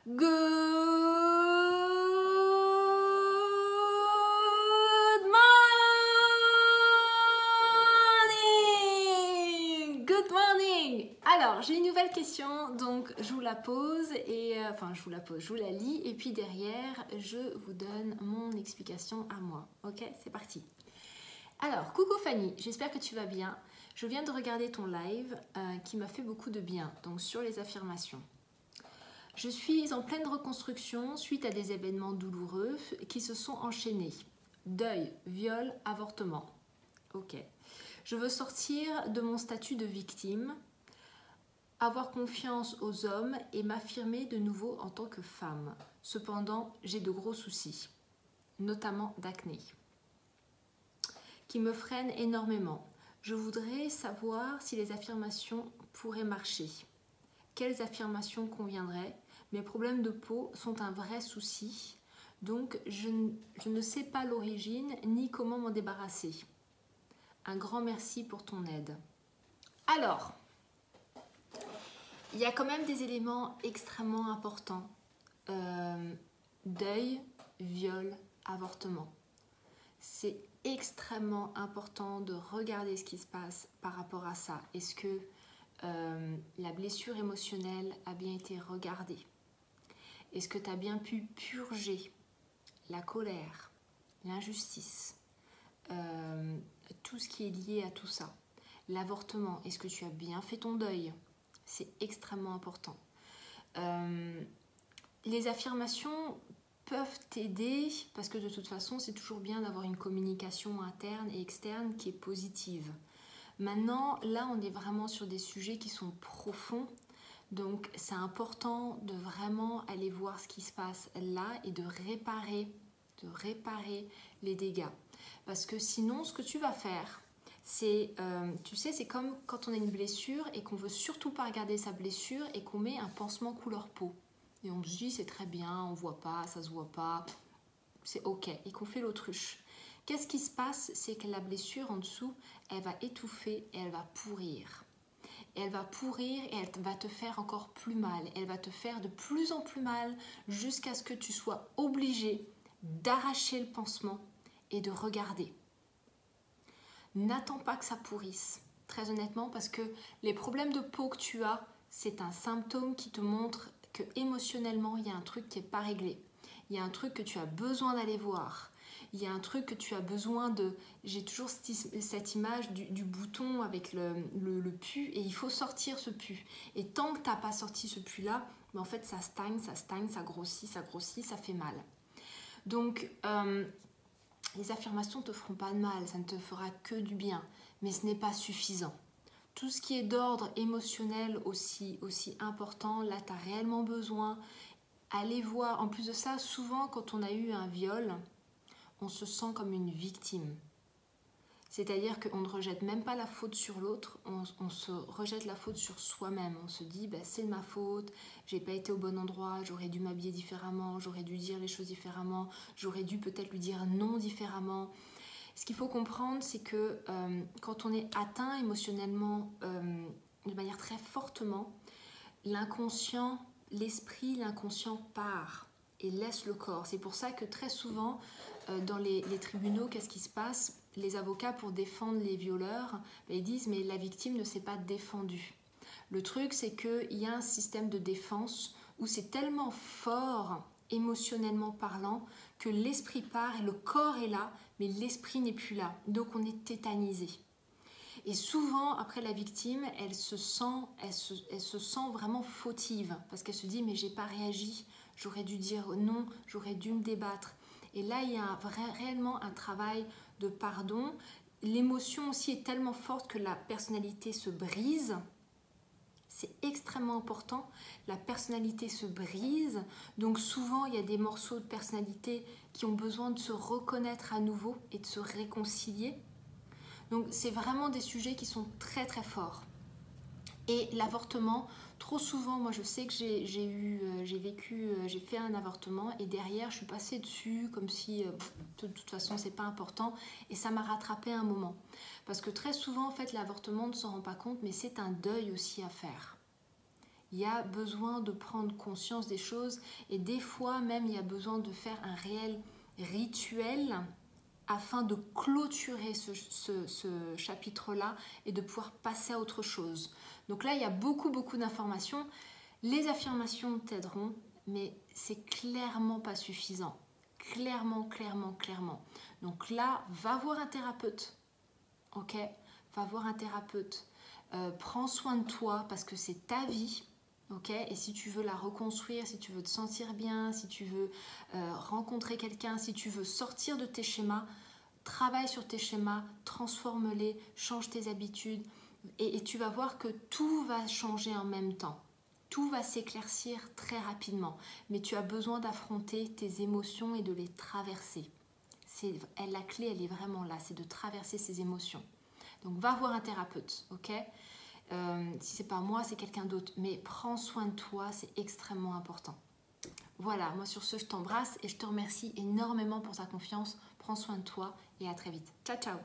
Good morning! Good morning! Alors, j'ai une nouvelle question, donc je vous la pose et je vous la lis et puis derrière, je vous donne mon explication à moi. Ok, c'est parti. Alors, coucou Fanny, j'espère que tu vas bien. Je viens de regarder ton live qui m'a fait beaucoup de bien, donc sur les affirmations. Je suis en pleine reconstruction suite à des événements douloureux qui se sont enchaînés. Deuil, viol, avortement. Ok. Je veux sortir de mon statut de victime, avoir confiance aux hommes et m'affirmer de nouveau en tant que femme. Cependant, j'ai de gros soucis, notamment d'acné, qui me freinent énormément. Je voudrais savoir si les affirmations pourraient marcher. Quelles affirmations conviendraient ? Mes problèmes de peau sont un vrai souci, donc je ne sais pas l'origine ni comment m'en débarrasser. Un grand merci pour ton aide. Alors, il y a quand même des éléments extrêmement importants. Deuil, viol, avortement. C'est extrêmement important de regarder ce qui se passe par rapport à ça. Est-ce que la blessure émotionnelle a bien été regardée? Est-ce que tu as bien pu purger la colère, l'injustice, tout ce qui est lié à tout ça? L'avortement, est-ce que tu as bien fait ton deuil? C'est extrêmement important. Les affirmations peuvent t'aider parce que de toute façon, c'est toujours bien d'avoir une communication interne et externe qui est positive. Maintenant, là, on est vraiment sur des sujets qui sont profonds. Donc, c'est important de vraiment aller voir ce qui se passe là et de réparer les dégâts. Parce que sinon, ce que tu vas faire, c'est, tu sais, c'est comme quand on a une blessure et qu'on veut surtout pas regarder sa blessure et qu'on met un pansement couleur peau. Et on se dit, c'est très bien, on voit pas, ça se voit pas, c'est ok, et qu'on fait l'autruche. Qu'est-ce qui se passe? C'est que la blessure en dessous, elle va étouffer et elle va pourrir. Elle va pourrir et elle va te faire encore plus mal. Elle va te faire de plus en plus mal jusqu'à ce que tu sois obligé d'arracher le pansement et de regarder. N'attends pas que ça pourrisse, très honnêtement, parce que les problèmes de peau que tu as, c'est un symptôme qui te montre que émotionnellement, il y a un truc qui n'est pas réglé. Il y a un truc que tu as besoin d'aller voir. Il y a un truc que tu as besoin de... J'ai toujours cette image du bouton avec le pu et il faut sortir ce pu. Et tant que tu n'as pas sorti ce pu-là, en fait, ça stagne, ça grossit, ça fait mal. Donc, les affirmations ne te feront pas de mal, ça ne te fera que du bien, mais ce n'est pas suffisant. Tout ce qui est d'ordre émotionnel aussi important, là, tu as réellement besoin. Allez voir, en plus de ça, souvent quand on a eu un viol, on se sent comme une victime. C'est-à-dire qu'on ne rejette même pas la faute sur l'autre, on se rejette la faute sur soi-même. On se dit, c'est de ma faute, j'ai pas été au bon endroit, j'aurais dû m'habiller différemment, j'aurais dû dire les choses différemment, j'aurais dû peut-être lui dire non différemment. Ce qu'il faut comprendre, c'est que quand on est atteint émotionnellement de manière très fortement, l'inconscient, l'esprit, l'inconscient part et laisse le corps. C'est pour ça que très souvent, dans les tribunaux, qu'est-ce qui se passe? Les avocats, pour défendre les violeurs, ils disent « mais la victime ne s'est pas défendue ». Le truc, c'est qu'il y a un système de défense où c'est tellement fort, émotionnellement parlant, que l'esprit part et le corps est là, mais l'esprit n'est plus là. Donc on est tétanisé. Et souvent, après, la victime, elle se sent vraiment fautive parce qu'elle se dit « mais j'ai pas réagi, j'aurais dû dire non, j'aurais dû me débattre ». Et là, il y a réellement un travail de pardon. L'émotion aussi est tellement forte que la personnalité se brise. C'est extrêmement important. La personnalité se brise. Donc souvent, il y a des morceaux de personnalité qui ont besoin de se reconnaître à nouveau et de se réconcilier. Donc c'est vraiment des sujets qui sont très très forts. Et l'avortement, trop souvent, moi je sais que j'ai fait un avortement et derrière je suis passée dessus comme si de toute façon c'est pas important et ça m'a rattrapé un moment. Parce que très souvent en fait l'avortement, on ne s'en rend pas compte, mais c'est un deuil aussi à faire. Il y a besoin de prendre conscience des choses et des fois même il y a besoin de faire un réel rituel afin de clôturer ce chapitre-là et de pouvoir passer à autre chose. Donc là, il y a beaucoup d'informations. Les affirmations t'aideront, mais c'est clairement pas suffisant. Clairement. Donc là, va voir un thérapeute. Ok ? Va voir un thérapeute. Prends soin de toi parce que c'est ta vie. Ok ? Et si tu veux la reconstruire, si tu veux te sentir bien, si tu veux rencontrer quelqu'un, si tu veux sortir de tes schémas, travaille sur tes schémas, transforme-les, change tes habitudes et tu vas voir que tout va changer en même temps. Tout va s'éclaircir très rapidement, mais tu as besoin d'affronter tes émotions et de les traverser. La clé, elle est vraiment là, c'est de traverser ces émotions. Donc va voir un thérapeute, ok ? Si c'est pas moi, c'est quelqu'un d'autre, mais prends soin de toi, c'est extrêmement important. Voilà, moi sur ce, je t'embrasse et je te remercie énormément pour ta confiance. Prends soin de toi et à très vite. Ciao, ciao!